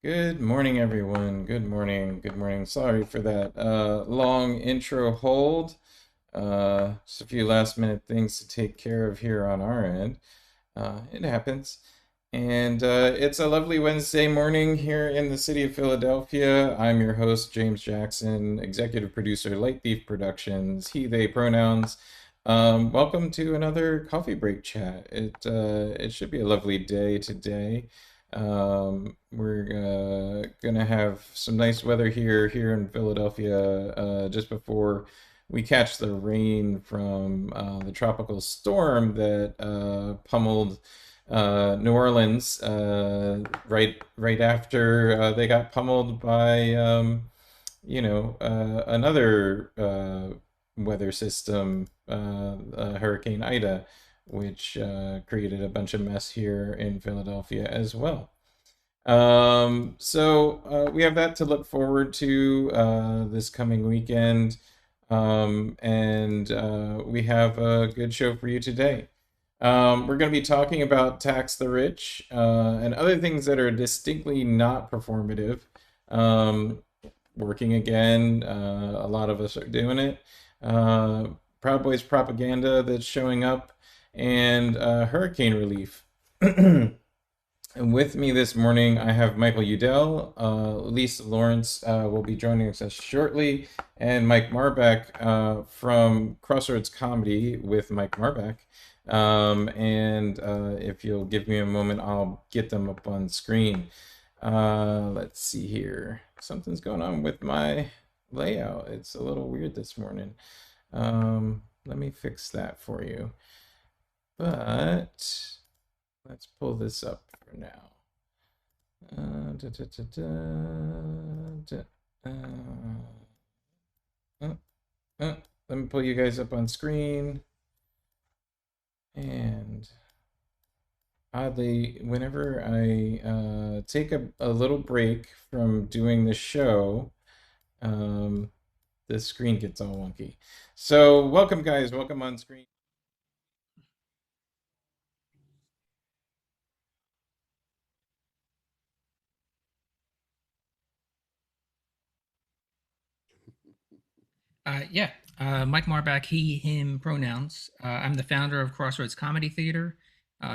Good morning, everyone. Good morning. Good morning. Sorry for that long intro hold. Just a few last minute things to take care of here on our end. It happens. And it's a lovely Wednesday morning here in the city of Philadelphia. I'm your host, James Jackson, executive producer, Light Thief Productions, he, they pronouns. Welcome to another coffee break chat. It should be a lovely day today. We're gonna have some nice weather here in Philadelphia just before we catch the rain from the tropical storm that pummeled New Orleans right after they got pummeled by another weather system, Hurricane Ida, which created a bunch of mess here in Philadelphia as well. So we have that to look forward to this coming weekend. And we have a good show for you today. We're going to be talking about Tax the Rich and other things that are distinctly not performative. Um, Working again, a lot of us are doing it. Proud Boys propaganda that's showing up, and hurricane relief. And with me this morning, I have Michael Yudell. Lisa Lawrence will be joining us shortly, and Mike Marbach from Crossroads Comedy with Mike Marbach. And if you'll give me a moment, I'll get them up on screen. Let's see here. Something's going on with my layout. It's a little weird this morning. Let me fix that for you. But let's pull this up for now. Da, da, da, da, Let me pull you guys up on screen. And oddly, whenever I take a little break from doing the show, the screen gets all wonky. So welcome, guys. Welcome on screen. Yeah, Mike Marbach, he, him pronouns. I'm the founder of Crossroads Comedy Theater,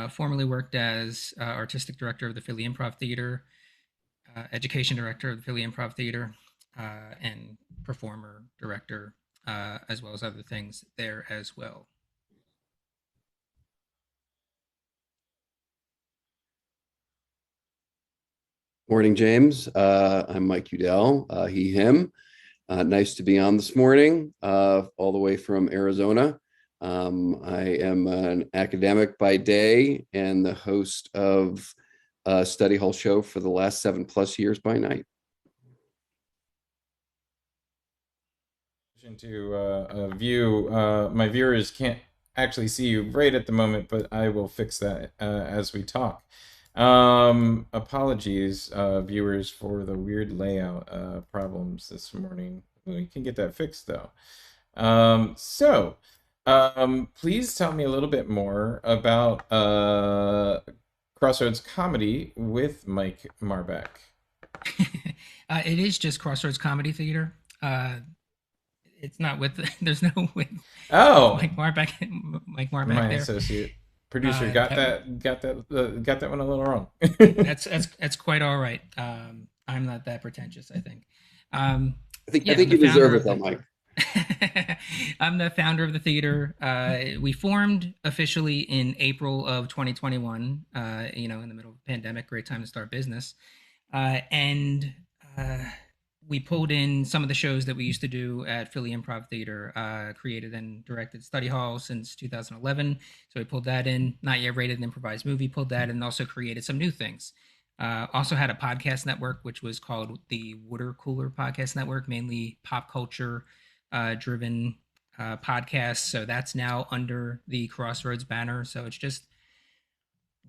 formerly worked as artistic director of the Philly Improv Theater, education director of the Philly Improv Theater, and performer director, as well as other things there as well. Morning, James. I'm Mike Yudell, he, him. Nice to be on this morning, all the way from Arizona. I am an academic by day and the host of a study hall show for the last 7+ years by night. To view, my viewers can't actually see you right at the moment, but I will fix that as we talk. Apologies, viewers, for the weird layout problems this morning. We can get that fixed though. Please tell me a little bit more about Crossroads Comedy with Mike Marbach. It is just Crossroads Comedy Theater. It's not with there's no with Oh, Mike Marbach. Mike Marbach my there. associate producer got that one a little wrong. That's quite all right. I'm not that pretentious, I think. I think I'm the you deserve founder it of though, the Mike. I'm the founder of the theater. We formed officially in April of 2021. In the middle of the pandemic, great time to start business. And we pulled in some of the shows that we used to do at Philly Improv Theater, created and directed Study Hall since 2011. So we pulled that in, not yet rated an improvised movie, pulled that in, and also created some new things. Also had a podcast network, which was called the Water Cooler Podcast Network, mainly pop culture driven podcasts. So that's now under the Crossroads banner. So it's just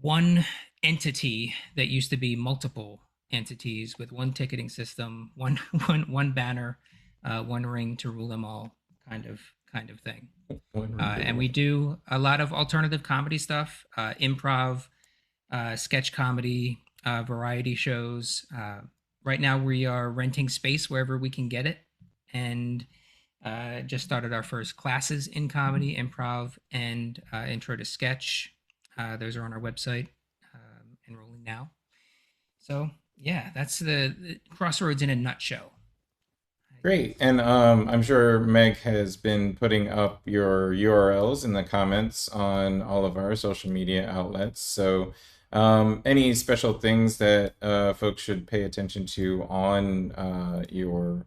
one entity that used to be multiple entities with one ticketing system, one one banner, one ring to rule them all, kind of thing. And we do a lot of alternative comedy stuff, improv, sketch comedy, variety shows, right now we are renting space wherever we can get it, and just started our first classes in comedy, improv, and intro to sketch. Those are on our website, enrolling now. So yeah, that's the Crossroads in a nutshell. Great. And I'm sure Meg has been putting up your URLs in the comments on all of our social media outlets. So, any special things that folks should pay attention to on your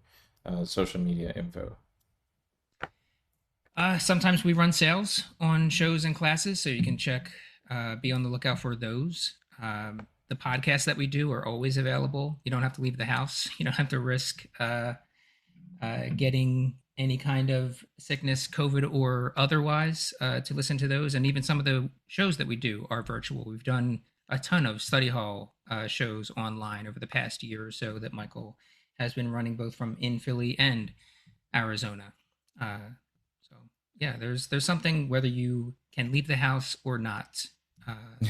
social media info? Sometimes we run sales on shows and classes, so you can check, be on the lookout for those. The podcasts that we do are always available. You don't have to leave the house. You don't have to risk getting any kind of sickness, COVID or otherwise, to listen to those. And even some of the shows that we do are virtual. We've done a ton of study hall shows online over the past year or so that Michael has been running both from in Philly and Arizona. So yeah, there's something whether you can leave the house or not.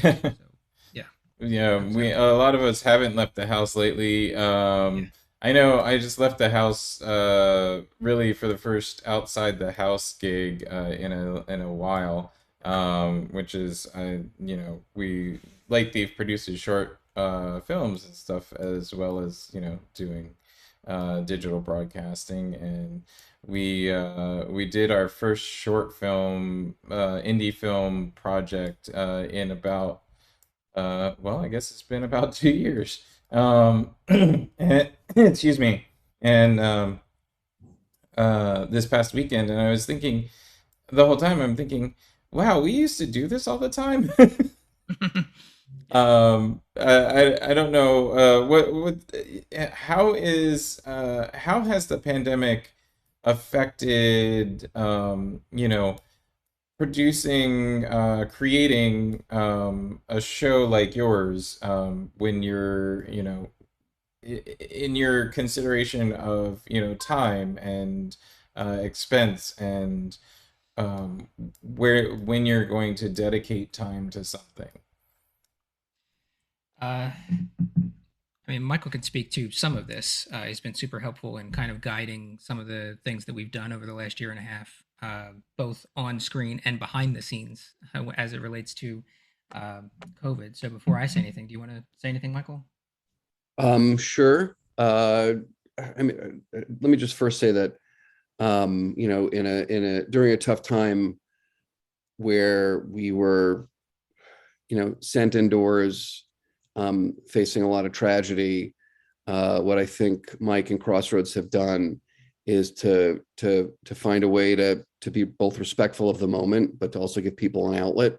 So yeah, Yeah, there's we a everything. lot of us haven't left the house lately. Yeah. I know I just left the house really for the first outside the house gig in a while, which is we Light Thief produces short films and stuff as well as doing digital broadcasting, and we did our first short film indie film project in about well, I guess it's been about 2 years. Excuse me. And this past weekend, and I was thinking the whole time, I'm thinking, wow, we used to do this all the time. Yeah. I don't know how has the pandemic affected producing creating a show like yours when you're in your consideration of time and expense and where when you're going to dedicate time to something. Uh, I mean, Michael can speak to some of this. He's been super helpful in kind of guiding some of the things that we've done over the last year and a half, both on screen and behind the scenes, as it relates to COVID. So before I say anything, do you want to say anything, Michael? Sure. I mean, let me just first say that in a during a tough time where we were, sent indoors, facing a lot of tragedy. What I think Mike and Crossroads have done is to find a way to be both respectful of the moment, but to also give people an outlet,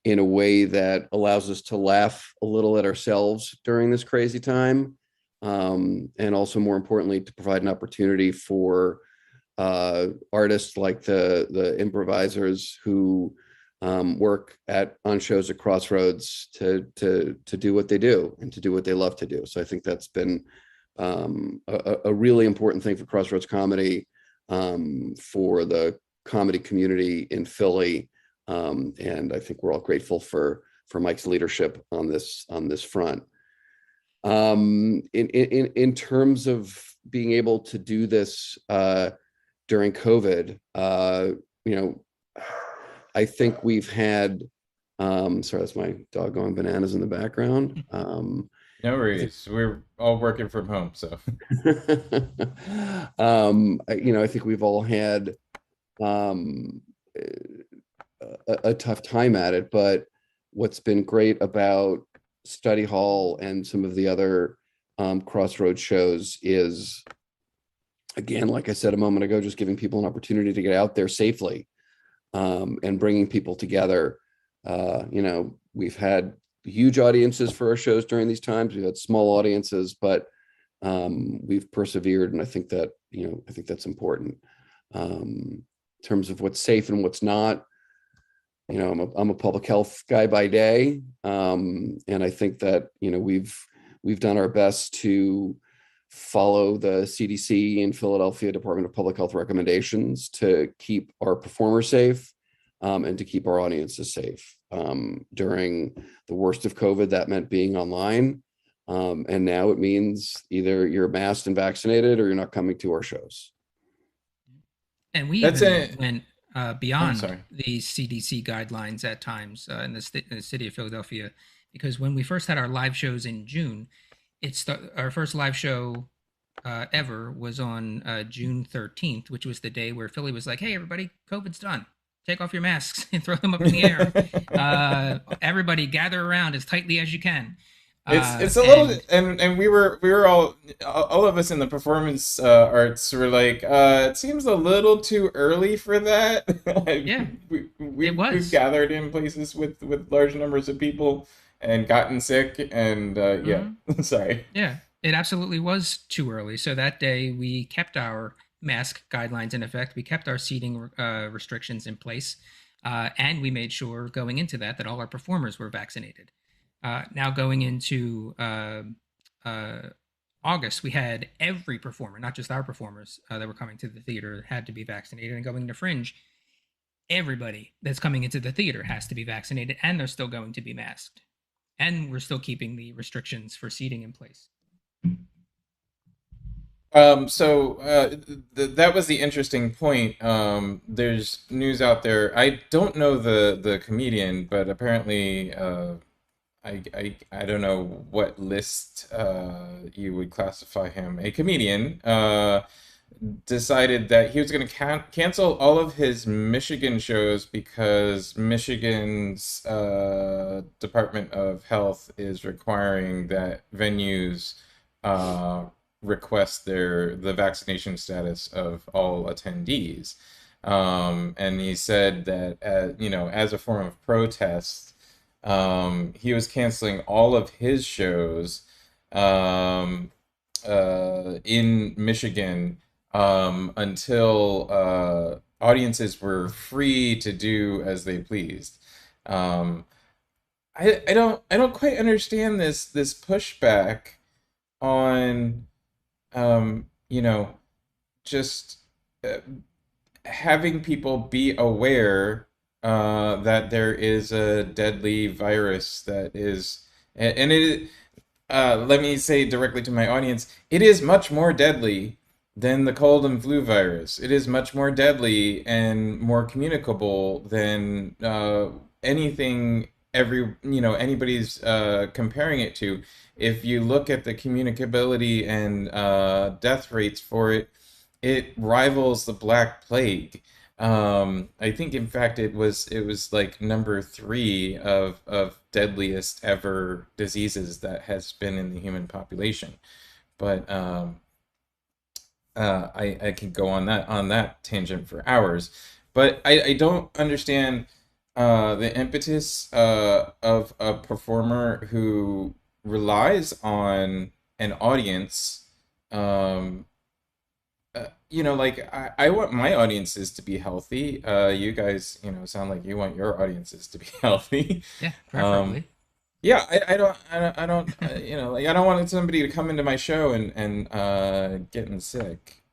in a way that allows us to laugh a little at ourselves during this crazy time, and also more importantly to provide an opportunity for artists like the improvisers who work on shows at Crossroads to do what they do and to do what they love to do. So I think that's been a really important thing for Crossroads Comedy, for the comedy community in Philly, and I think we're all grateful for Mike's leadership on this front. In terms of being able to do this during COVID, I think we've had, sorry, that's my dog going bananas in the background. No I think, worries, we're all working from home, so I think we've all had um, a tough time at it, but what's been great about Study Hall and some of the other Crossroads shows is, again, like I said a moment ago, just giving people an opportunity to get out there safely, and bringing people together. We've had huge audiences for our shows during these times. We've had small audiences, but we've persevered, and I think that's important. In terms of what's safe and what's not, I'm a public health guy by day, and I think that we've done our best to follow the CDC in Philadelphia Department of Public Health recommendations to keep our performers safe, and to keep our audiences safe. During the worst of COVID, that meant being online. And now it means either you're masked and vaccinated or you're not coming to our shows. And we That's even it. went I'm beyond sorry. the CDC guidelines at times in the city of Philadelphia, because when we first had our live shows in June, our first live show ever was on June 13th, which was the day where Philly was like, "Hey, everybody, COVID's done. Take off your masks and throw them up in the air. Everybody gather around as tightly as you can." It's a little, And and we were all of us in the performance arts were like, it seems a little too early for that. yeah, it We've was. gathered in places with large numbers of people and gotten sick, and yeah. Mhm. Sorry. Yeah, it absolutely was too early. So that day we kept our mask guidelines in effect. We kept our seating restrictions in place. And we made sure going into that all our performers were vaccinated. Now going into uh, August, we had every performer, not just our performers that were coming to the theater, had to be vaccinated. And going to Fringe, everybody that's coming into the theater has to be vaccinated, and they're still going to be masked. And we're still keeping the restrictions for seating in place. So that was the interesting point. There's news out there. I don't know the comedian, but apparently, I don't know what list you would classify him. A comedian decided that he was going to cancel all of his Michigan shows because Michigan's Department of Health is requiring that venues uh, request the vaccination status of all attendees. And he said that, as a form of protest, he was canceling all of his shows um, in Michigan until audiences were free to do as they pleased. Um, I don't quite understand this pushback on you know, just uh, having people be aware that there is a deadly virus that is, and it, let me say directly to my audience, it is much more deadly than the cold and flu virus. It is much more deadly and more communicable than anything anybody's comparing it to. If you look at the communicability and death rates for it, it rivals the Black Plague. I think, in fact, it was like number three of deadliest ever diseases that has been in the human population. But I could go on that tangent for hours. But I don't understand the impetus of a performer who relies on an audience. Um, like I want my audiences to be healthy. You guys, sound like you want your audiences to be healthy. Yeah, Um, preferably. yeah, I don't, like I don't want somebody to come into my show and getting sick.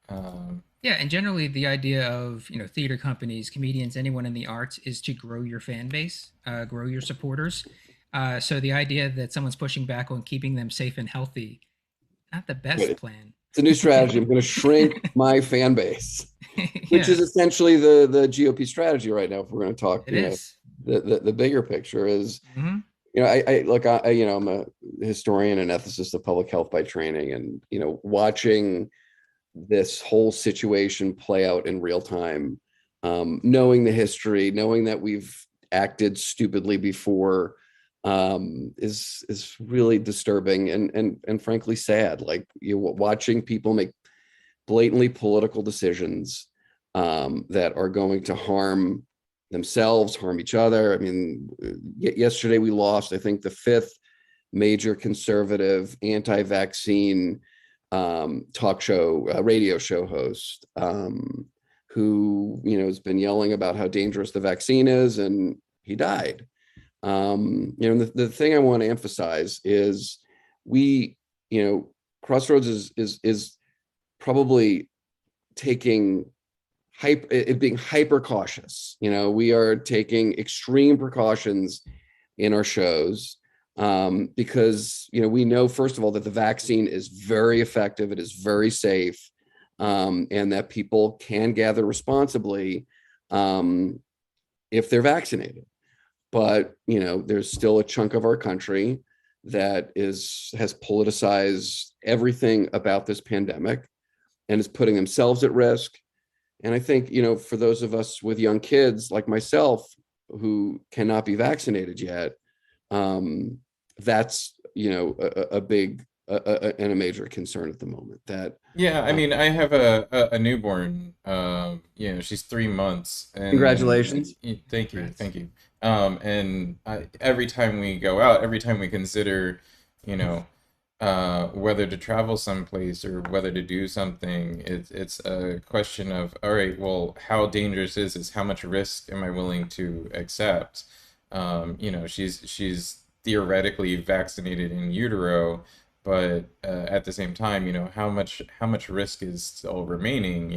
Yeah, and generally the idea of theater companies, comedians, anyone in the arts is to grow your fan base, grow your supporters. So the idea that someone's pushing back on keeping them safe and healthy, not the best It's plan. a new strategy. I'm going to shrink my fan base, which Yeah, is essentially the GOP strategy right now. If we're going to talk, it is. the bigger picture is, Mm-hmm. I look, I'm a historian and ethicist of public health by training, and watching this whole situation play out in real time, knowing the history, knowing that we've acted stupidly before, is really disturbing and frankly sad. Like, watching people make blatantly political decisions that are going to harm themselves, harm each other. I mean, yesterday we lost, I think, the fifth major conservative anti-vaccine talk show, radio show host, who has been yelling about how dangerous the vaccine is, and he died. The thing I want to emphasize is we, Crossroads is probably taking being hyper cautious. We are taking extreme precautions in our shows, because we know, first of all, that the vaccine is very effective, it is very safe, and that people can gather responsibly, if they're vaccinated. But there's still a chunk of our country that has politicized everything about this pandemic and is putting themselves at risk. And I think, for those of us with young kids like myself who cannot be vaccinated yet, that's a big and a major concern at the moment. That Yeah, I mean, I have a newborn. She's 3 months, and Congratulations. thank you, Congrats. thank you. And every time we go out, every time we consider, you know, whether to travel someplace or whether to do something, it's a question of, all right, well, how dangerous is this? How much risk am I willing to accept? She's theoretically vaccinated in utero, but at the same time, how much risk is still remaining,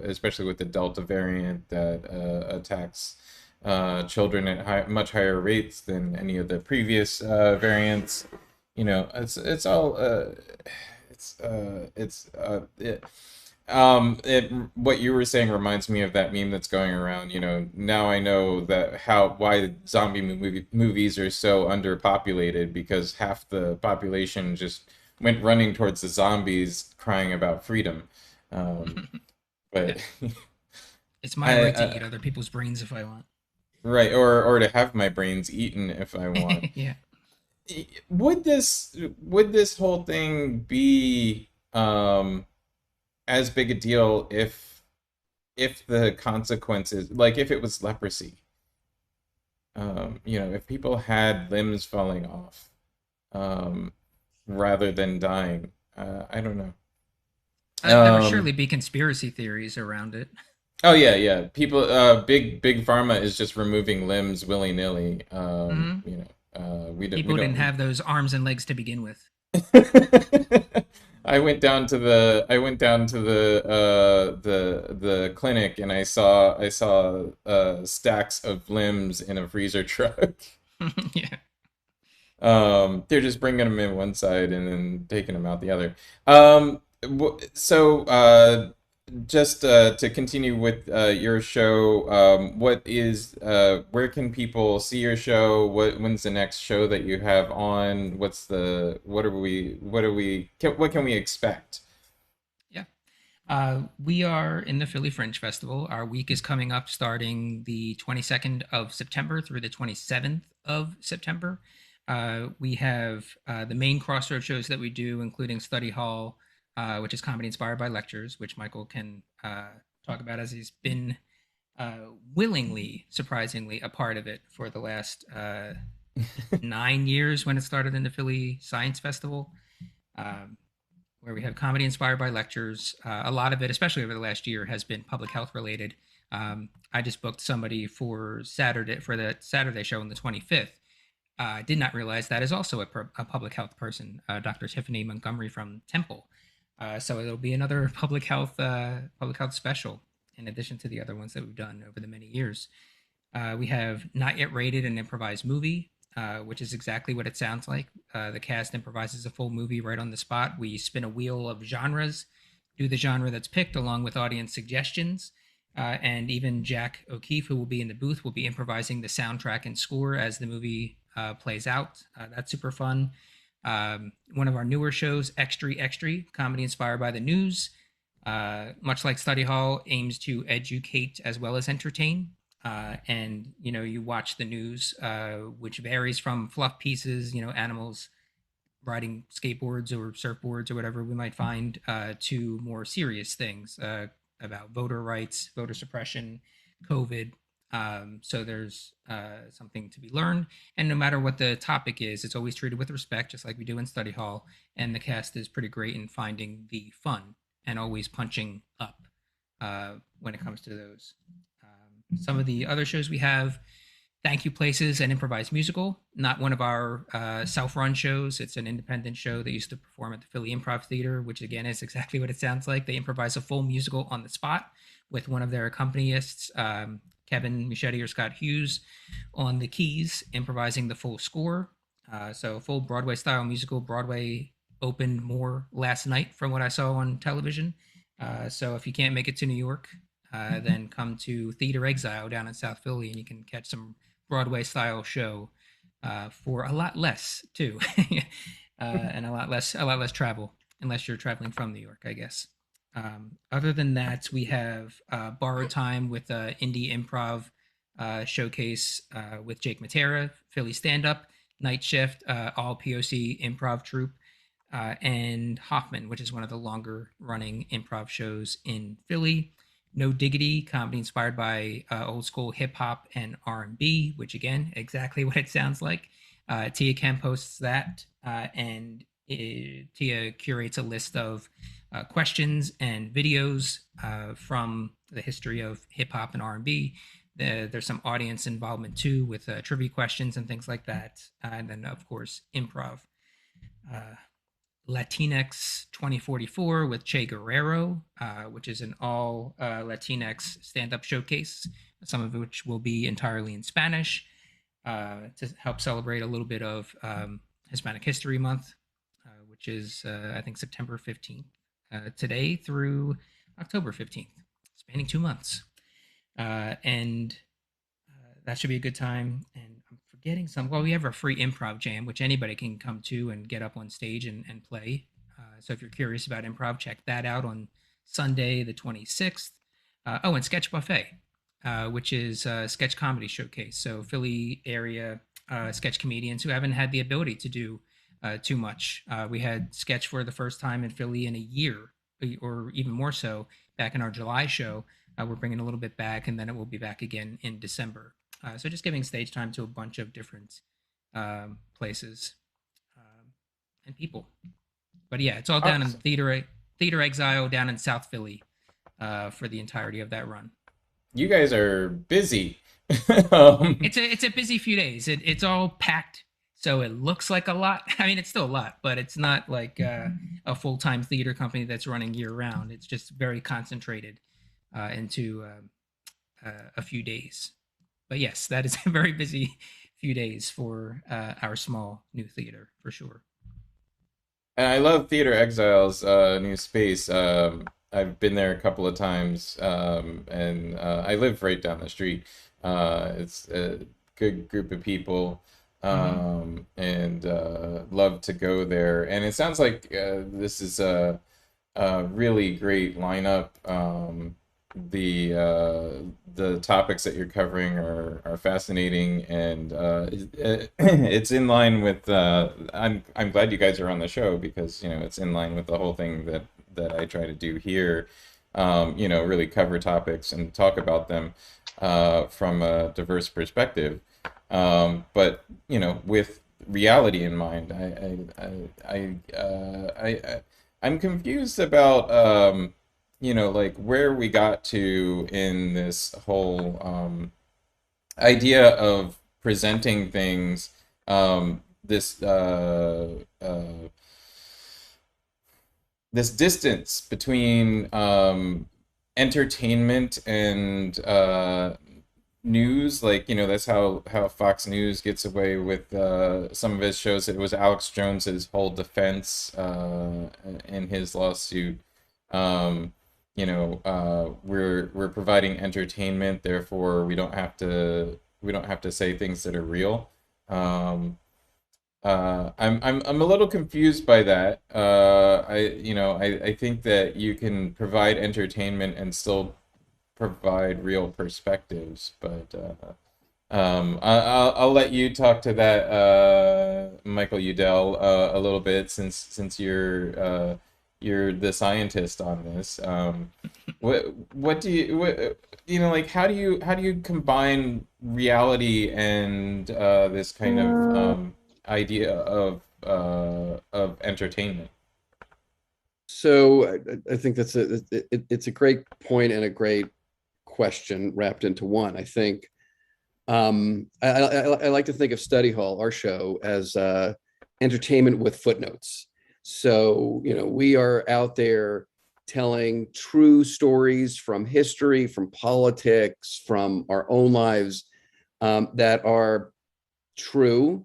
especially with the Delta variant that attacks children at much higher rates than any of the previous variants. It's all what you were saying reminds me of that meme that's going around. Now I know that why movies are so underpopulated, because half the population just went running towards the zombies crying about freedom. Um, Yeah. but It's my I right to eat other people's brains if I want. right, or to have my brains eaten if I want. Yeah. Would this whole thing be as big a deal if the consequences, like if it was leprosy, if people had limbs falling off, um, rather than dying? I don't know. There would surely Um, be conspiracy theories around it. oh yeah, yeah. People, big pharma is just removing limbs willy nilly. Hmm. We People didn't don't. have those arms and legs to begin with. I went down to the clinic, and I saw stacks of limbs in a freezer truck. Yeah. They're just bringing them in one side and then taking them out the other. So just to continue with your show, where can people see your show? When's the next show that you have on? What can we expect? Yeah. We are in the Philly Fringe Festival. Our week is coming up starting the 22nd of September through the 27th of September. We have the main Crossroads shows that we do, including Study Hall, which is comedy inspired by lectures, which Michael can talk about as he's been willingly, surprisingly, a part of it for the last 9 years when it started in the Philly Science Festival. Um, where we have comedy inspired by lectures. A lot of it, especially over the last year, has been public health related. I just booked somebody for the Saturday show on the 25th. I did not realize that is also a public health person, Dr. Tiffany Montgomery from Temple. So it'll be another public health special in addition to the other ones that we've done over the many years. We have Not Yet Rated, an improvised movie, which is exactly what it sounds like. The cast improvises a full movie right on the spot. We spin a wheel of genres, do the genre that's picked along with audience suggestions. And even Jack O'Keefe, who will be in the booth, will be improvising the soundtrack and score as the movie plays out. That's super fun. One of our newer shows, Extra Extra, comedy inspired by the news, much like Study Hall, aims to educate as well as entertain. And you watch the news, which varies from fluff pieces, animals riding skateboards or surfboards or whatever we might find, to more serious things about voter rights, voter suppression, COVID. So there's something to be learned, and no matter what the topic is, it's always treated with respect, just like we do in Study Hall. And the cast is pretty great in finding the fun and always punching up when it comes to those. Some of the other shows we have, Thank You Places, an improvised musical, not one of our self-run shows. It's an independent show that used to perform at the Philly Improv Theater, which again is exactly what it sounds like. They improvise a full musical on the spot with one of their accompanists, Kevin Michetti or Scott Hughes, on the keys, improvising the full score. So full Broadway style musical. Broadway opened more last night from what I saw on television. So if you can't make it to New York, then come to Theater Exile down in South Philly, and you can catch some Broadway style show for a lot less too, and a lot less travel, unless you're traveling from New York, I guess. Other than that, we have Borrowed Time with indie improv showcase with Jake Matera, Philly Stand Up, Night Shift, all POC improv troupe, and Hoffman, which is one of the longer running improv shows in Philly. No Diggity, comedy inspired by old school hip hop and R&B, which again, exactly what it sounds like. Tia Kemp posts that, and Tia curates a list of questions and videos from the history of hip hop and R&B. There's some audience involvement too, with trivia questions and things like that, and then of course improv. Latinx 2044 with Che Guerrero, which is an all Latinx stand-up showcase, some of which will be entirely in Spanish, to help celebrate a little bit of Hispanic History Month, which is, I think, September 15th, today through October 15th, spanning 2 months. And that should be a good time. And I'm forgetting some. Well, we have our free improv jam, which anybody can come to and get up on stage and play. So if you're curious about improv, check that out on Sunday, the 26th. And Sketch Buffet, which is a sketch comedy showcase. So Philly area sketch comedians who haven't had the ability to do too much. We had sketch for the first time in Philly in a year, or even more so, back in our July show. We're bringing a little bit back, and then it will be back again in December. So just giving stage time to a bunch of different places and people. But yeah, it's all down in Theater Exile down in South Philly for the entirety of that run. You guys are busy. It's a busy few days. It's all packed, so it looks like a lot. I mean, it's still a lot, but it's not like a full-time theater company that's running year-round. It's just very concentrated into a few days. But yes, that is a very busy few days for our small new theater, for sure. And I love Theater Exile's new space. I've been there a couple of times, and I live right down the street. It's a good group of people, and love to go there. And it sounds like this is a really great lineup. The topics that you're covering are fascinating, and it's in line with. I'm glad you guys are on the show, because it's in line with the whole thing that I try to do here. Really cover topics and talk about them from a diverse perspective, but with reality in mind. I'm confused about like where we got to in this whole idea of presenting things, this this distance between entertainment and news. Like, that's how Fox News gets away with some of his shows. It was Alex Jones's whole defense in his lawsuit. We're providing entertainment, therefore we don't have to say things that are real. I'm a little confused by that. I think that you can provide entertainment and still provide real perspectives, but I'll let you talk to that, Michael Yudell, a little bit, since you're the scientist on this. What do you like? How do you combine reality and this kind of idea of entertainment? So I think it's a great point and a great question wrapped into one. I think I like to think of Study Hall, our show, as entertainment with footnotes. So we are out there telling true stories from history, from politics, from our own lives, that are true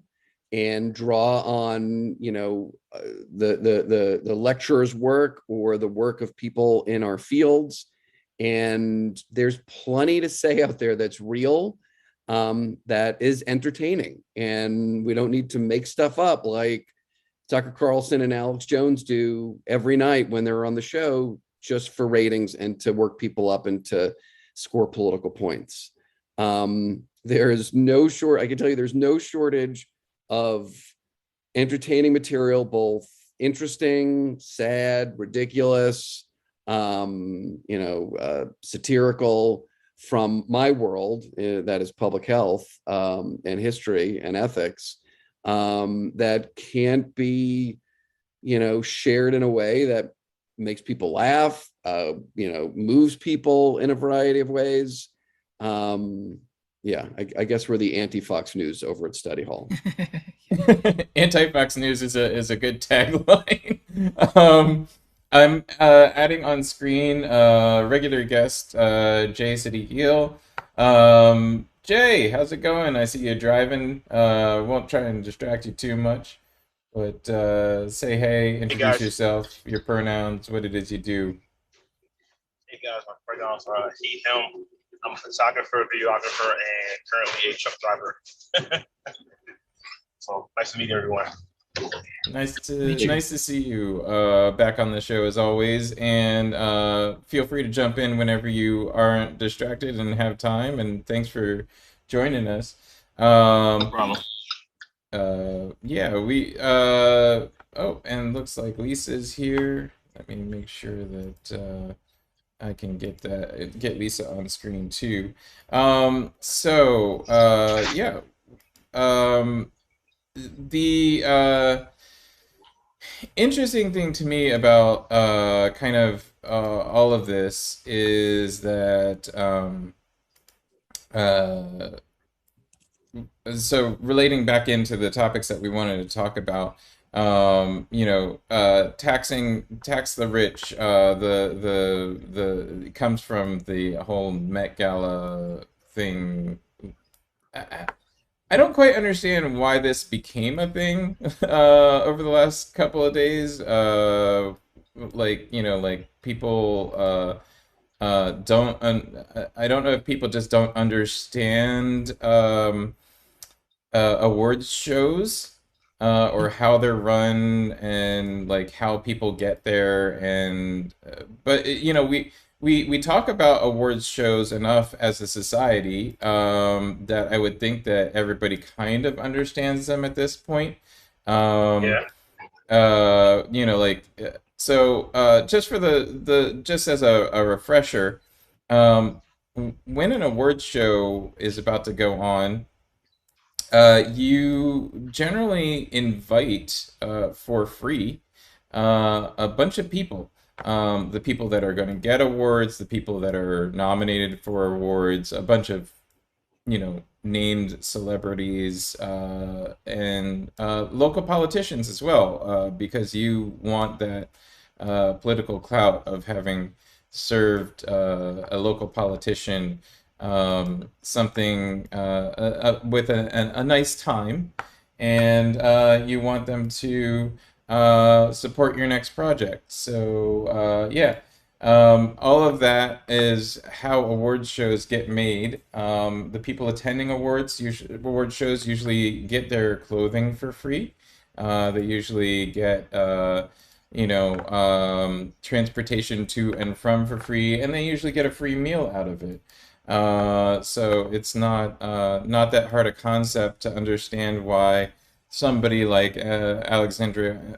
and draw on, the lecturer's work or the work of people in our fields. And there's plenty to say out there that's real, that is entertaining, and we don't need to make stuff up like Tucker Carlson and Alex Jones do every night when they're on the show, just for ratings and to work people up and to score political points. There's no short, I can tell you there's no shortage of entertaining material, both interesting, sad, ridiculous, satirical, from my world, that is public health, and history and ethics, that can't be, shared in a way that makes people laugh, moves people in a variety of ways. I guess we're the anti-Fox News over at Study Hall. Anti-Fox News is a good tagline. I'm adding on screen regular guest Jay Yudell. Jay, how's it going? I see you driving. Won't try and distract you too much, but say hey, introduce yourself, your pronouns, what it is you do. Hey guys, my pronouns are he, him. I'm a photographer, videographer, and currently a truck driver. So nice to meet everyone. Nice to see you back on the show as always, and feel free to jump in whenever you aren't distracted and have time. And thanks for joining us. No problem. Oh, and looks like Lisa's here. Let me make sure that I can get Lisa on screen too. The interesting thing to me about all of this is that so relating back into the topics that we wanted to talk about, tax the rich, the comes from the whole Met Gala thing. I don't quite understand why this became a thing over the last couple of days. People don't. I don't know if people just don't understand awards shows, or how they're run, and like how people get there. And but we talk about awards shows enough as a society, that I would think that everybody kind of understands them at this point. Um, Yeah. just for just as a refresher, um, when an awards show is about to go on, you generally invite for free a bunch of people. The people that are going to get awards, the people that are nominated for awards, a bunch of, named celebrities, and local politicians as well, because you want that political clout of having served a local politician something with a nice time, and you want them to support your next project. So all of that is how awards shows get made. The people attending award shows usually get their clothing for free. They usually get transportation to and from for free, and they usually get a free meal out of it. So it's not that hard a concept to understand why somebody like Alexandria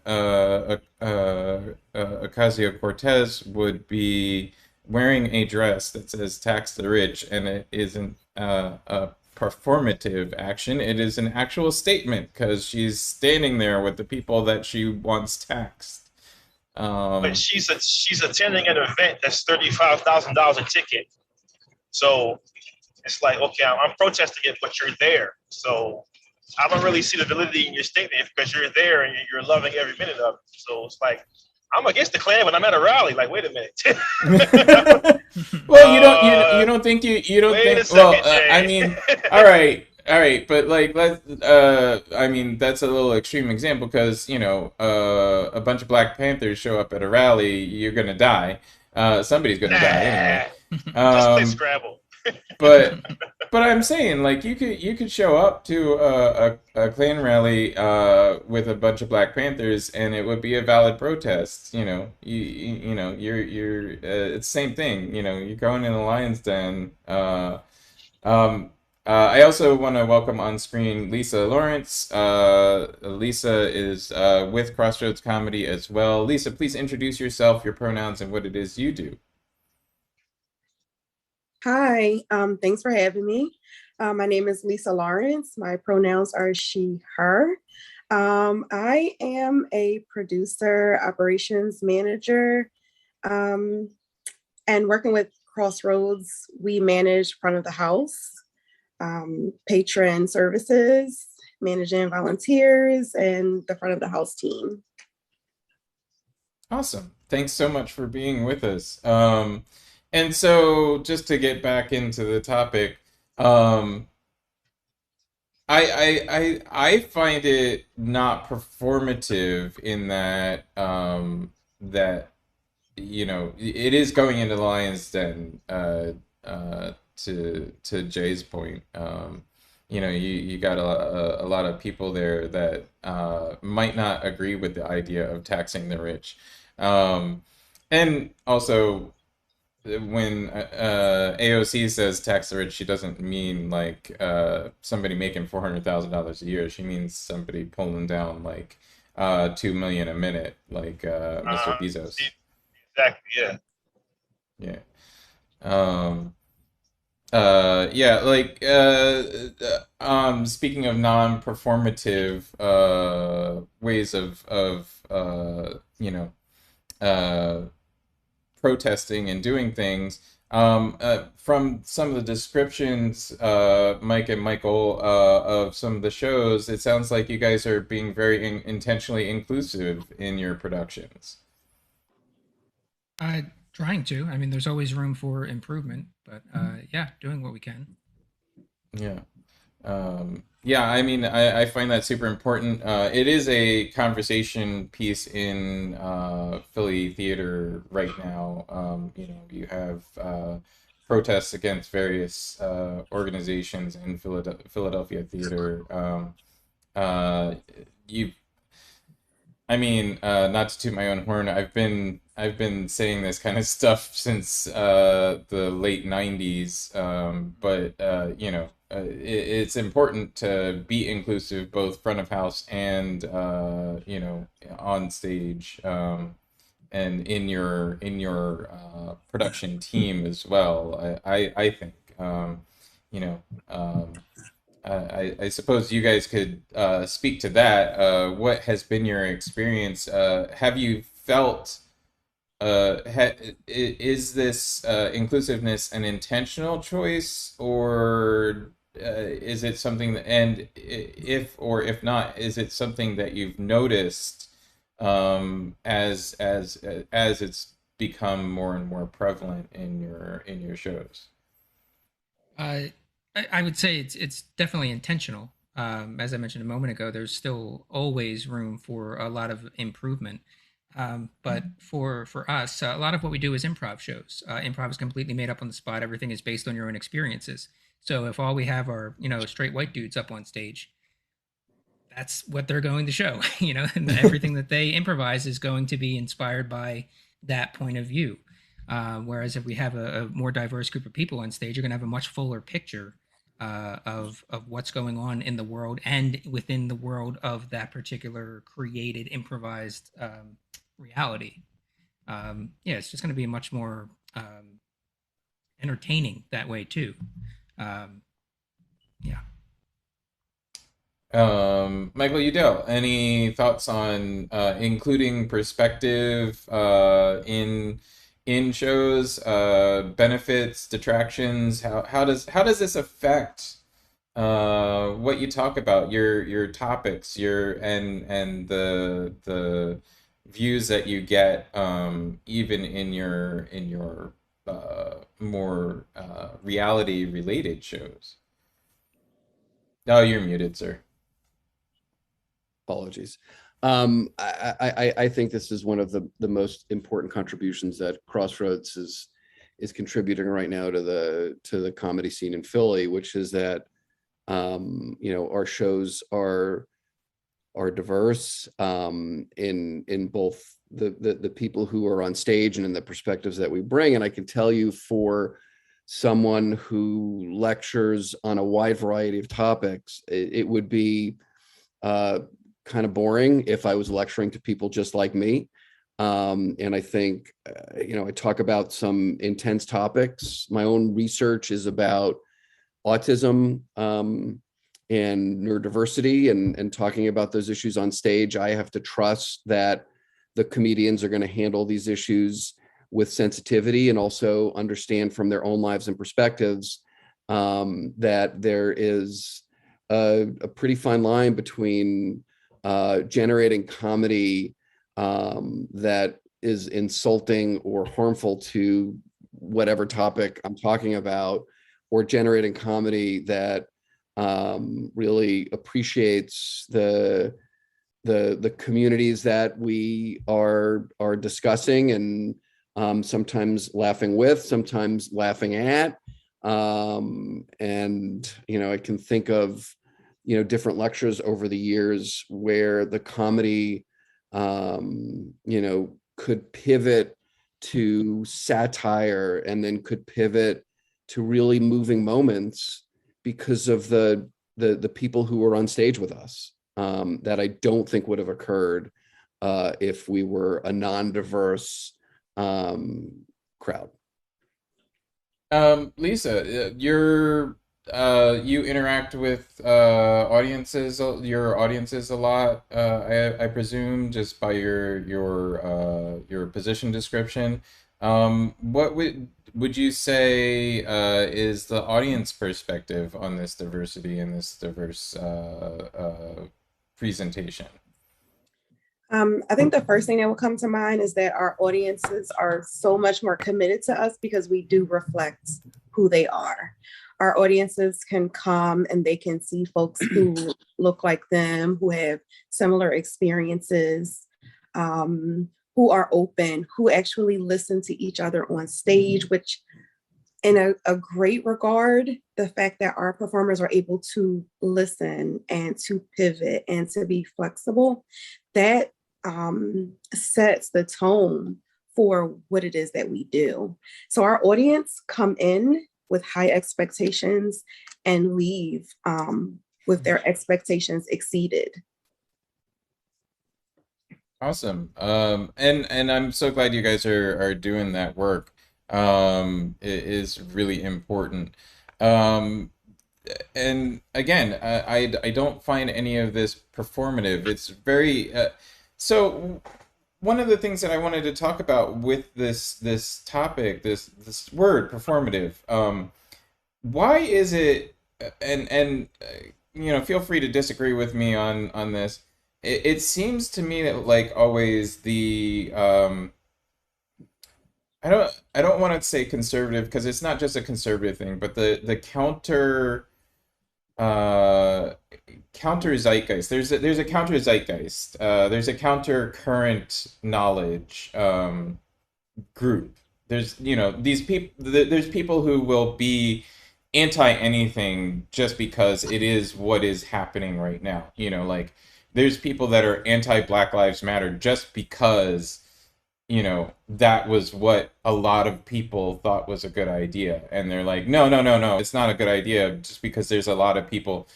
Ocasio-Cortez would be wearing a dress that says "tax the rich," and it isn't a performative action. It is an actual statement because she's standing there with the people that she wants taxed. But she's attending an event that's $35,000 a ticket. So it's like, okay, I'm protesting it, but you're there. So I don't really see the validity in your statement because you're there and you're loving every minute of it. So it's like, I'm against the Klan when I'm at a rally. Like, wait a minute. Well, you don't think you don't Wait a think well second, I Jay. mean all right, but like let I mean that's a little extreme example because a bunch of Black Panthers show up at a rally, you're gonna die. Somebody's gonna die anyway. Nah, just play Um, Scrabble. but I'm saying like you could show up to a Klan rally with a bunch of Black Panthers and it would be a valid protest. You're it's the same thing. You're going in the lion's den. Um, I also want to welcome on screen Lisa Lawrence. Lisa is with Crossroads Comedy as well. Lisa, please introduce yourself, your pronouns, and what it is you do. Hi, thanks for having me. My name is Lisa Lawrence. My pronouns are she, her. I am a producer, operations manager, um, and working with Crossroads, we manage front of the house, patron services, managing volunteers, and the front of the house team. Awesome. Thanks so much for being with us. And so just to get back into the topic, um, I find it not performative in that that it is going into the lion's den to Jay's point. You got a lot of people there that might not agree with the idea of taxing the rich. And also when AOC says tax the rich, she doesn't mean like somebody making $400,000 a year. She means somebody pulling down like 2 million a minute, like Mr. Bezos. Exactly. Yeah. Yeah. Um, yeah, like speaking of non-performative ways of uh protesting and doing things. From some of the descriptions, Mike and Michael, of some of the shows, it sounds like you guys are being very intentionally inclusive in your productions. uh, Trying to. I mean, there's always room for improvement, but yeah, doing what we can. Yeah. Yeah, I mean, I find that super important. It is a conversation piece in Philly theater right now. You have protests against various organizations in Philadelphia theater. Uh, you I mean, not to toot my own horn, I've been saying this kind of stuff since the late '90s. But it's important to be inclusive, both front of house and on stage, and in your production team as well. I think you know. I suppose you guys could speak to that. What has been your experience? Have you felt, is this inclusiveness an intentional choice, or is it something that, and if or if not, is it something that you've noticed as it's become more and more prevalent in your shows? Uh, I would say it's definitely intentional. As I mentioned a moment ago, there's still always room for a lot of improvement. But for us, a lot of what we do is improv shows. Improv is completely made up on the spot. Everything is based on your own experiences. So if all we have are straight white dudes up on stage, that's what they're going to show. And everything that they improvise is going to be inspired by that point of view. Whereas if we have a more diverse group of people on stage, you're going to have a much fuller picture of what's going on in the world and within the world of that particular created, improvised reality. Yeah, it's just going to be much more entertaining that way too. Yeah. Michael Yudell, any thoughts on including perspective in shows, benefits, detractions? How does this affect what you talk about, your topics, your and views that you get, even in your more reality related shows. Oh, you're muted, sir. Apologies. I think this is one of the most important contributions that Crossroads is contributing right now to the comedy scene in Philly, which is that our shows are diverse, in both the people who are on stage and in the perspectives that we bring. And I can tell you, for someone who lectures on a wide variety of topics, it would be kind of boring if I was lecturing to people just like me. And I think, I talk about some intense topics. My own research is about autism, and neurodiversity, and talking about those issues on stage. I have to trust that the comedians are going to handle these issues with sensitivity, and also understand from their own lives and perspectives, that there is a pretty fine line between generating comedy that is insulting or harmful to whatever topic I'm talking about, or generating comedy that really appreciates the communities that we are discussing, and sometimes laughing with, sometimes laughing at. And I can think of different lectures over the years where the comedy could pivot to satire, and then could pivot to really moving moments because of the people who were on stage with us, that I don't think would have occurred if we were a non-diverse crowd. Lisa, you interact with your audiences a lot, I presume, just by your position description. What would you say is the audience perspective on this diversity and this diverse presentation? I think the first thing that will come to mind is that our audiences are so much more committed to us because we do reflect who they are. Our audiences can come and they can see folks who look like them, who have similar experiences, who are open, who actually listen to each other on stage, which in a great regard, the fact that our performers are able to listen and to pivot and to be flexible, that sets the tone for what it is that we do. So our audience come in with high expectations and leave with their expectations exceeded. Awesome. And I'm so glad you guys are doing that work. It is really important. Um, and again, I don't find any of this performative. It's very so. One of the things that I wanted to talk about with this topic, this word performative, why is it? And feel free to disagree with me on this. It seems to me that, like always, the I don't want to say conservative, because it's not just a conservative thing, but the uh counter zeitgeist. There's a counter zeitgeist. There's a counter current knowledge group. There's these people. There's people who will be anti anything just because it is what is happening right now. Like there's people that are anti Black Lives Matter just because that was what a lot of people thought was a good idea, and they're like, no, no, no, no, it's not a good idea just because there's a lot of people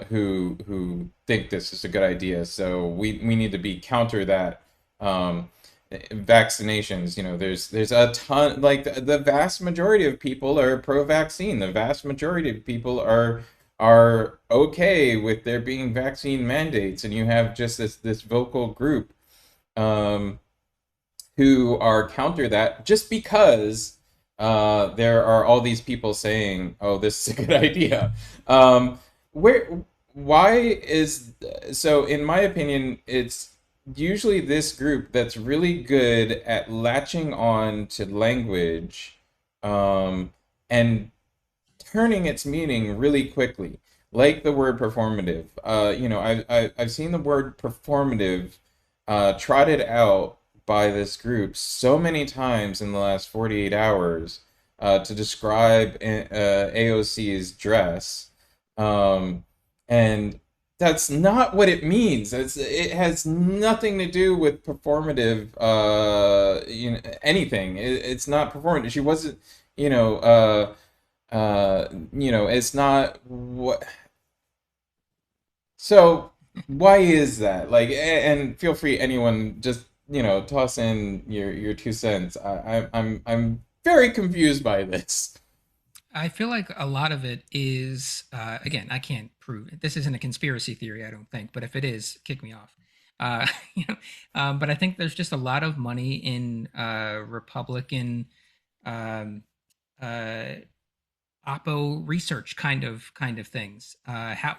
who think this is a good idea. So we need to be counter that. Vaccinations, there's a ton, like the vast majority of people are pro-vaccine. The vast majority of people are okay with there being vaccine mandates, and you have just this vocal group um who are counter that just because there are all these people saying, "Oh, this is a good idea." Where, why is so? In my opinion, it's usually this group that's really good at latching on to language, and turning its meaning really quickly, like the word performative. I've seen the word performative trotted out by this group so many times in the last 48 hours to describe AOC's dress. And that's not what it means. It has nothing to do with performative, anything. It's not performative. She wasn't, you know, it's not what. So why is that? Like, and feel free, anyone, just toss in your 2 cents. I'm very confused by this. I feel like a lot of it is, again, I can't prove it. This isn't a conspiracy theory, I don't think, but if it is, kick me off. Uh, you know, but I think there's just a lot of money in Republican um, uh, oppo research kind of things.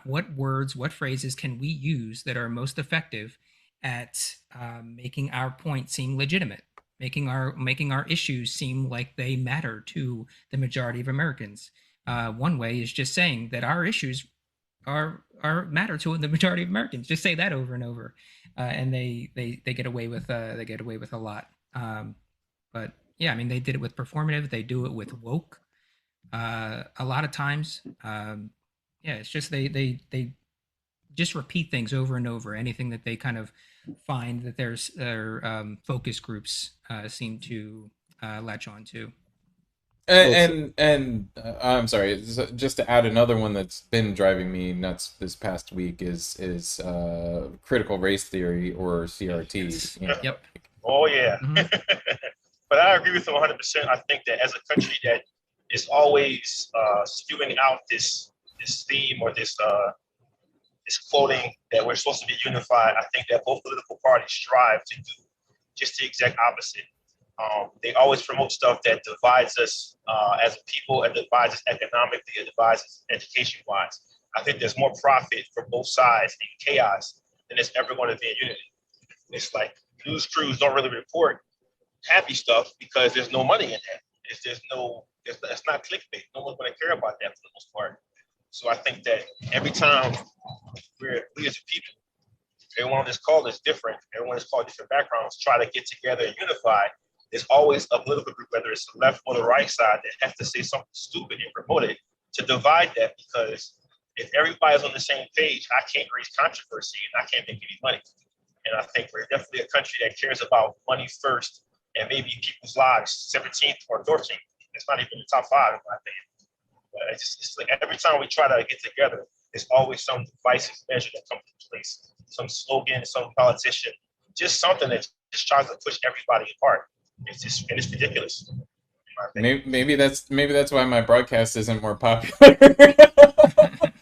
What words, what phrases can we use that are most effective at making our point seem legitimate, making our issues seem like they matter to the majority of Americans. One way is just saying that our issues are matter to the majority of Americans. Just say that over and over, and they get away with a lot. But yeah, I mean, they did it with performative. They do it with woke a lot of times. Yeah, it's just they just repeat things over and over. Anything that they kind of find that their focus groups seem to latch on to. Well, it's And I'm sorry, just to add another one that's been driving me nuts this past week is critical race theory, or CRT. Yes. You know, Yep. Oh yeah. Hmm. But I agree with him 100%. I think that as a country that is always spewing out this theme or this quoting that we're supposed to be unified, I think that both political parties strive to do just the exact opposite. They always promote stuff that divides us as a people, and divides us economically, and divides us education wise. I think there's more profit for both sides in chaos than there's ever going to be in unity. It's like news crews don't really report happy stuff because there's no money in that. It's not clickbait. No one's going to care about that for the most part. So I think that every time we as a people, everyone on this call is different. Everyone is called different backgrounds. Try to get together and unify. There's always a political group, whether it's the left or the right side, that has to say something stupid and promote it to divide that. Because if everybody's on the same page, I can't raise controversy and I can't make any money. And I think we're definitely a country that cares about money first and maybe people's lives, 17th or 14th. It's not even the top five, in my opinion. But it's like every time we try to get together, there's always some divisive measure that comes into place, some slogan, some politician, just something that just tries to push everybody apart. It's ridiculous. In my opinion. Maybe that's why my broadcast isn't more popular.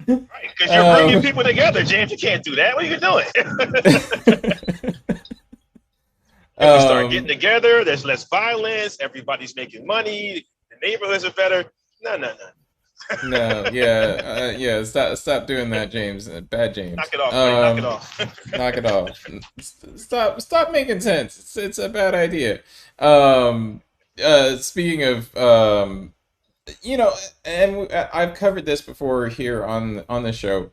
Right, because you're bringing people together, James. You can't do that. What are you doing? If we start getting together, there's less violence. Everybody's making money. The neighborhoods are better. No. No, yeah. Stop doing that, James. Bad James. Knock it off, man. Knock it off. Knock it off. Stop making sense. It's a bad idea. Um, Speaking of, and I've covered this before here on the show.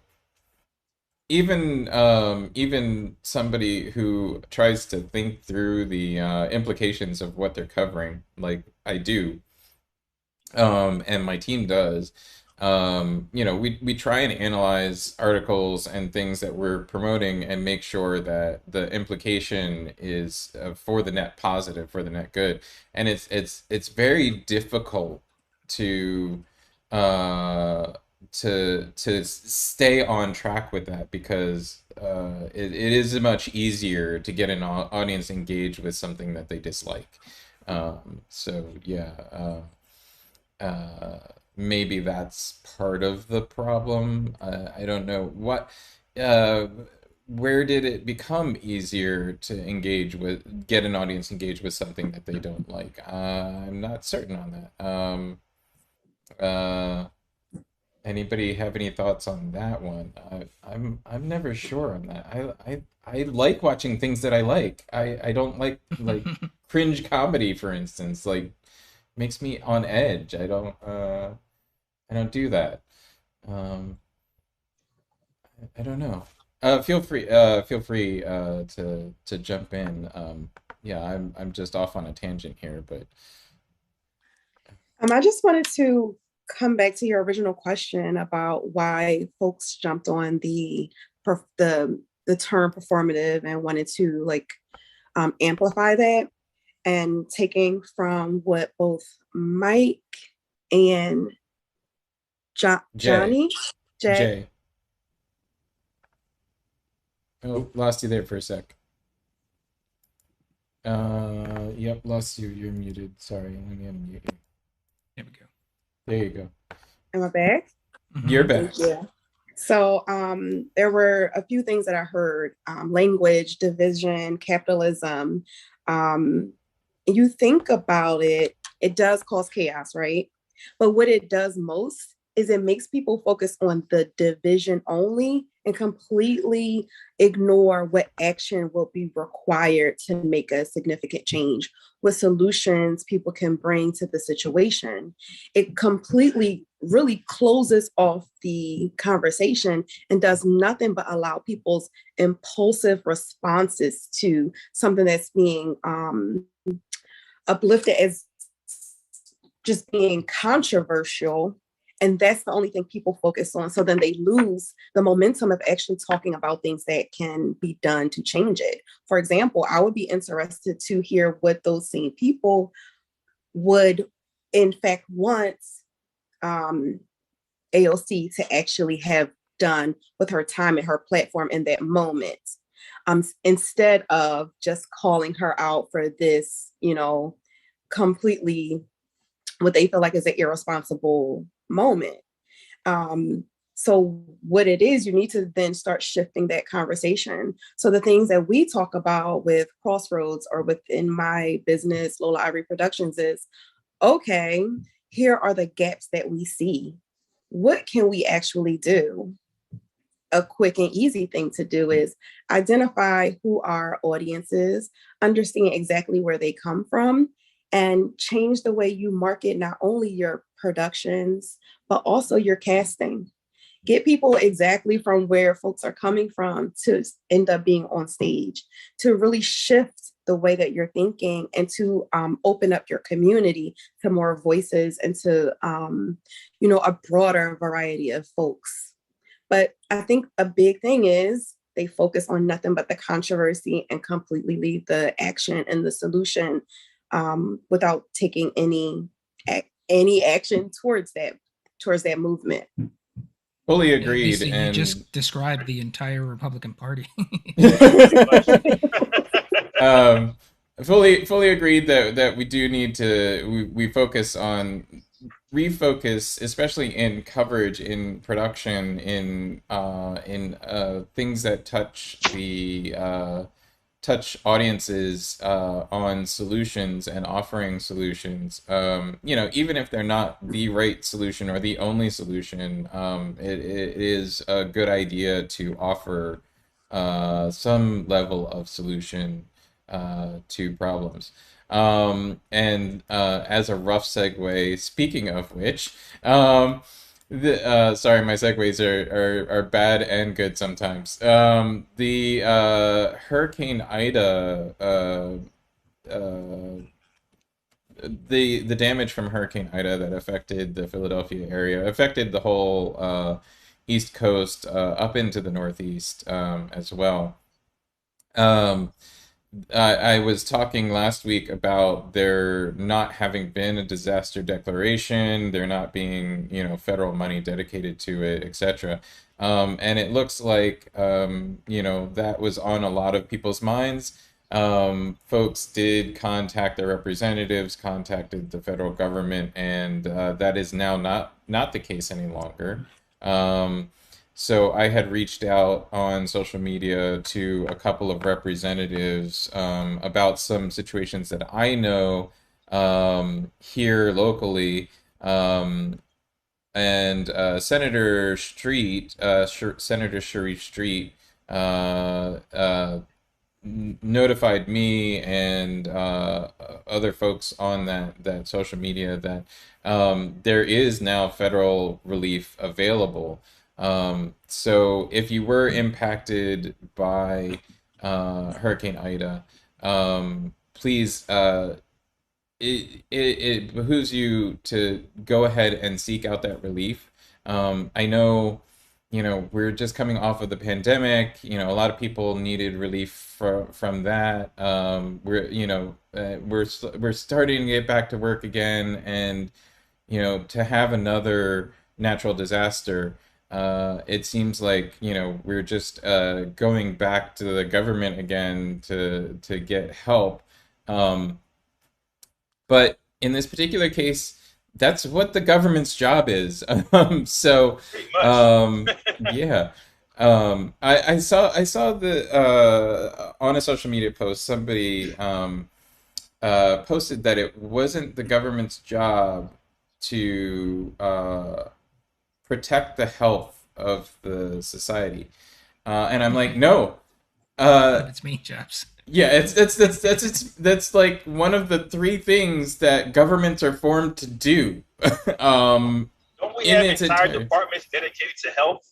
Even somebody who tries to think through the implications of what they're covering, like I do, and my team does. We try and analyze articles and things that we're promoting and make sure that the implication is for the net positive, for the net good. And it's very difficult to uh, to stay on track with that, because it is much easier to get an audience engaged with something that they dislike. So yeah. Maybe that's part of the problem. I don't know uh, where did it become easier to get an audience engaged with something that they don't like? I'm not certain on that. Uh, Anybody have any thoughts on that one? I'm never sure on that. I like watching things that I like. I don't like cringe comedy, for instance. Like makes me on edge. I don't do that. Um, I don't know. Feel free to jump in. Yeah, I'm just off on a tangent here, but I just wanted to come back to your original question about why folks jumped on the term performative and wanted to like amplify that, and taking from what both Mike and Jay, Johnny Jay. Jay. Oh, lost you there for a sec. Yep, lost you. You're muted. Sorry, let me unmute you. There we go. There you go. Am I back? You're back. Thank you. So there were a few things that I heard: language, division, capitalism. You think about it, it does cause chaos, right? But what it does most is it makes people focus on the division only and completely ignore what action will be required to make a significant change, what solutions people can bring to the situation. It completely really closes off the conversation and does nothing but allow people's impulsive responses to something that's being uplifted as just being controversial. And that's the only thing people focus on. So then they lose the momentum of actually talking about things that can be done to change it. For example, I would be interested to hear what those same people would, in fact, want AOC to actually have done with her time and her platform in that moment. Instead of just calling her out for this, completely what they feel like is an irresponsible moment. So what it is, you need to then start shifting that conversation. So the things that we talk about with Crossroads or within my business, Lola Ivory Productions, is okay, here are the gaps that we see. What can we actually do? A quick and easy thing to do is identify who our audience is, understand exactly where they come from, and change the way you market not only your productions, but also your casting. Get people exactly from where folks are coming from to end up being on stage, to really shift the way that you're thinking, and to open up your community to more voices and to, a broader variety of folks. But I think a big thing is they focus on nothing but the controversy and completely leave the action and the solution without taking any action towards that movement. Fully agreed. Lisa, you And just described the entire Republican Party. fully agreed that we do need to we focus on refocus, especially in coverage, in production, in things that touch audiences on solutions and offering solutions. Even if they're not the right solution or the only solution, it is a good idea to offer some level of solution to problems. And as a rough segue, speaking of which, sorry, my segues are bad and good sometimes. The Hurricane Ida, the damage from Hurricane Ida that affected the Philadelphia area, affected the whole East Coast up into the Northeast as well. I was talking last week about there not having been a disaster declaration, there not being, federal money dedicated to it, etc. And it looks like, that was on a lot of people's minds. Folks did contact their representatives, contacted the federal government, and that is now not the case any longer. So I had reached out on social media to a couple of representatives about some situations that I know here locally and Senator Street, Senator Sharif Street, notified me and other folks on that social media that there is now federal relief available. So if you were impacted by Hurricane Ida, please, it behooves you to go ahead and seek out that relief. I know, we're just coming off of the pandemic. A lot of people needed relief from that. We're starting to get back to work again, and to have another natural disaster, it seems like we're just going back to the government again to get help. But in this particular case, that's what the government's job is. So, Pretty much. yeah. I saw the on a social media post, somebody posted that it wasn't the government's job to protect the health of the society, and I'm like, no. It's main jobs. Yeah, that's like one of the three things that governments are formed to do. Don't we in have its entire entire departments dedicated to health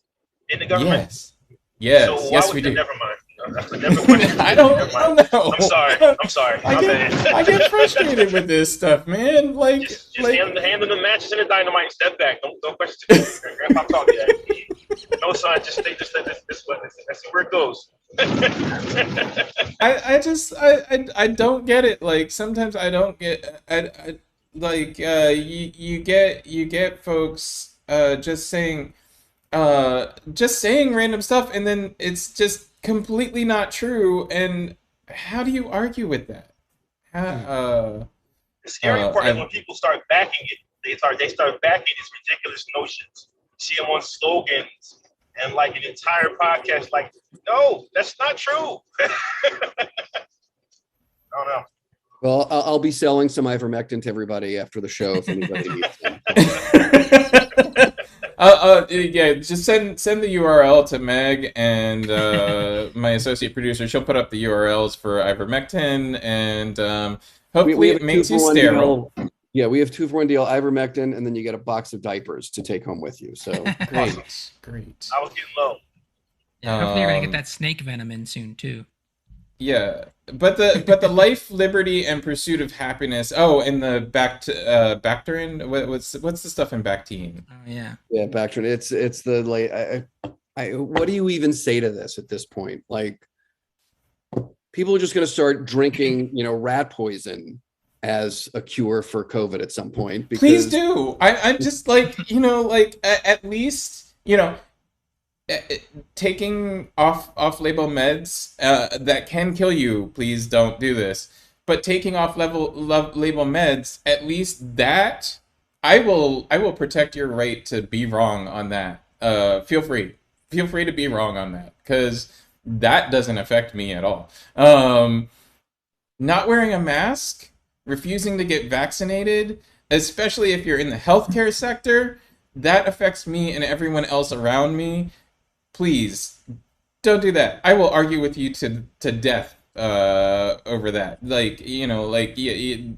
in the government? Yes, So why yes, would we do. never mind. That's a different question. I don't Never mind. know. I'm sorry. I My get bad. I get frustrated with this stuff, man. Just hand them the matches and the dynamite and step back. Don't question it. Grandpa taught me that. No, son, just stay this way. Let's see where it goes. I don't get it. Like sometimes I don't get I like you get folks just saying random stuff, and then it's just completely not true. And how do you argue with that? The scary part is when people start backing it. They start backing these ridiculous notions. See them on slogans and like an entire podcast. Like, no, that's not true. I don't know. Well, I'll be selling some ivermectin to everybody after the show if anybody needs them. Yeah, just send the URL to Meg and my associate producer. She'll put up the URLs for ivermectin, and hopefully it makes you sterile. Yeah, we have 2-for-1 deal, ivermectin, and then you get a box of diapers to take home with you. So great. I was getting low. Yeah, hopefully you're gonna get that snake venom in soon too. Yeah, but the life, liberty, and pursuit of happiness. Oh, and the Bacterin. What's the stuff in Bactine? Oh yeah. Yeah, Bacterin. It's the like. What do you even say to this at this point? Like, people are just going to start drinking, rat poison as a cure for COVID at some point. Because... Please do. I'm just like, at least, taking off-label meds that can kill you, please don't do this. But taking label meds, at least that I will protect your right to be wrong on that. Feel free to be wrong on that, because that doesn't affect me at all. Not wearing a mask, refusing to get vaccinated, especially if you're in the healthcare sector, that affects me and everyone else around me. Please don't do that. I will argue with you to death over that. You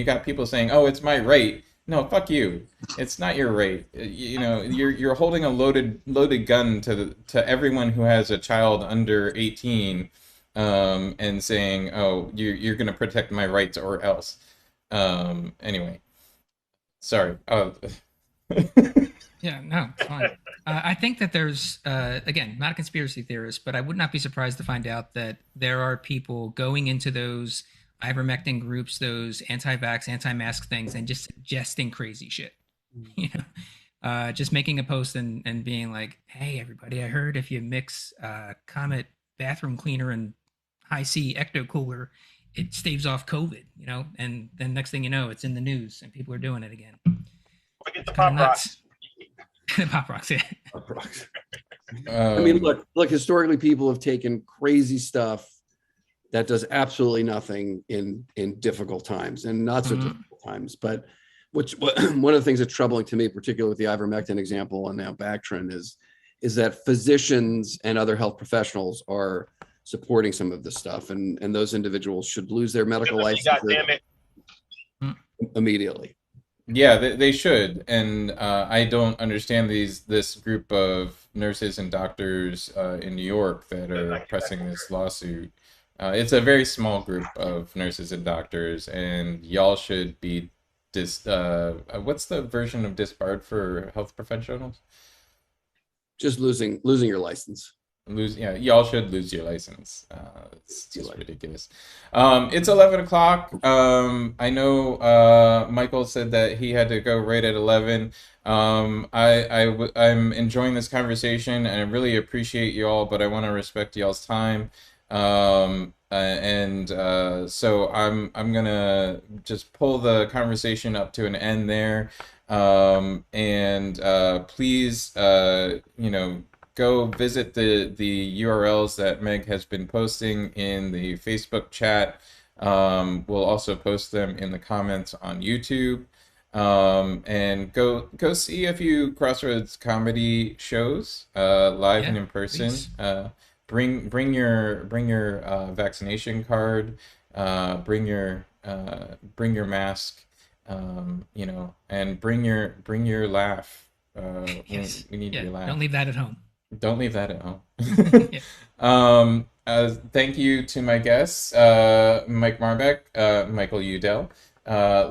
got people saying, "Oh, it's my right." No, fuck you. It's not your right. You're holding a loaded gun to everyone who has a child under 18, and saying, "Oh, you're gonna protect my rights or else." Anyway, sorry. Yeah, no, it's fine. I think that there's, again, not a conspiracy theorist, but I would not be surprised to find out that there are people going into those ivermectin groups, those anti-vax, anti-mask things, and just suggesting crazy shit. Just making a post and being like, "Hey, everybody, I heard if you mix Comet bathroom cleaner and high C ecto cooler, it staves off COVID." And then next thing you know, it's in the news and people are doing it again. Forget the pop rocks. Pop rocks, yeah. Pop rocks. I mean, look. Historically, people have taken crazy stuff that does absolutely nothing in difficult times and not so difficult times. But one of the things that's troubling to me, particularly with the ivermectin example and now Bactrin, is that physicians and other health professionals are supporting some of this stuff, and those individuals should lose their medical license immediately. Yeah, they should, and I don't understand this group of nurses and doctors in New York that are pressing this lawsuit. It's a very small group of nurses and doctors, and y'all should be what's the version of disbarred for health professionals? Just losing your license. Y'all should lose your license. It's just ridiculous. It's 11 o'clock. I know Michael said that he had to go right at 11. I'm enjoying this conversation, and I really appreciate y'all, but I want to respect y'all's time. So I'm gonna just pull the conversation up to an end there. Please, go visit the URLs that Meg has been posting in the Facebook chat. We'll also post them in the comments on YouTube. And go see a few Crossroads comedy shows live and in person. Bring your vaccination card. Bring your mask. And bring your laugh. Yes. We need your laugh. Don't leave that at home. Don't leave that at home. Yeah. Thank you to my guests, Mike Marbach, Michael Yudell,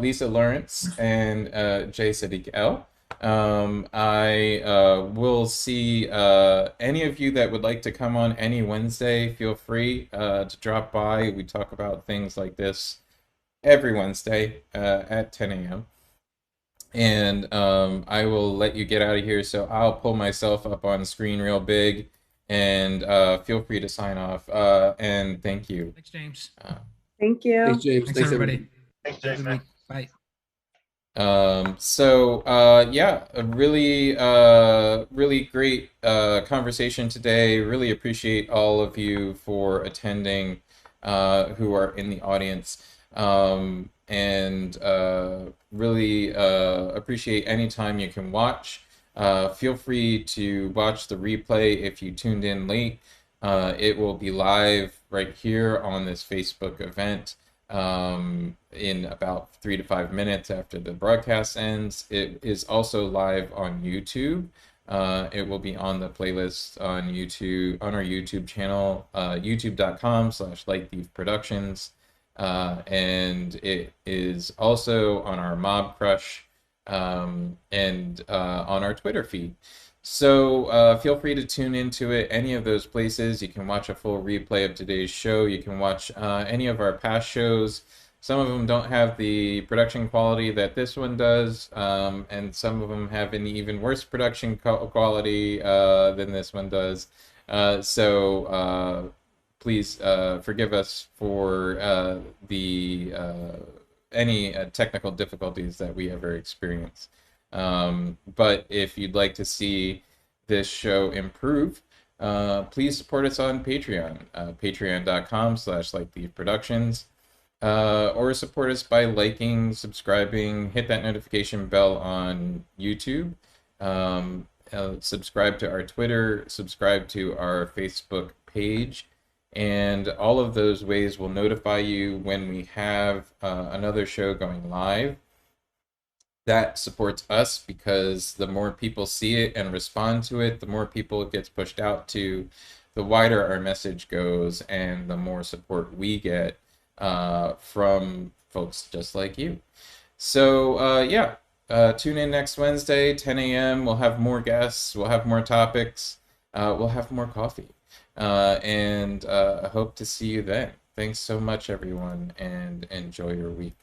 Lisa Lawrence, and Jay Sadiq L. I will see any of you that would like to come on any Wednesday. Feel free to drop by. We talk about things like this every Wednesday at 10 a.m. And I will let you get out of here. So I'll pull myself up on screen real big, and feel free to sign off. And thank you. Thanks, James. Thank you. Thanks, James. Thanks everybody. Thanks, James, man. Bye. A really great conversation today. Really appreciate all of you for attending who are in the audience. Really appreciate any time you can watch. Feel free to watch the replay if you tuned in late. It will be live right here on this Facebook event in about 3 to 5 minutes after the broadcast ends. It is also live on YouTube. It will be on the playlist on YouTube, on our YouTube channel, youtube.com/LightThiefProductions. And it is also on our Mob Crush and on our Twitter feed. So feel free to tune into it any of those places. You can watch a full replay of today's show. You can watch any of our past shows. Some of them don't have the production quality that this one does, and some of them have an even worse production quality than this one does. Please forgive us for any technical difficulties that we ever experience. But if you'd like to see this show improve, please support us on Patreon, patreon.com/LightThiefProductions, or support us by liking, subscribing, hit that notification bell on YouTube, subscribe to our Twitter, subscribe to our Facebook page, and all of those ways will notify you when we have another show going live. That supports us because the more people see it and respond to it, the more people it gets pushed out to, the wider our message goes, and the more support we get from folks just like you. So tune in next Wednesday, 10 a.m. We'll have more guests, we'll have more topics, we'll have more coffee. I hope to see you then. Thanks so much, everyone, and enjoy your week.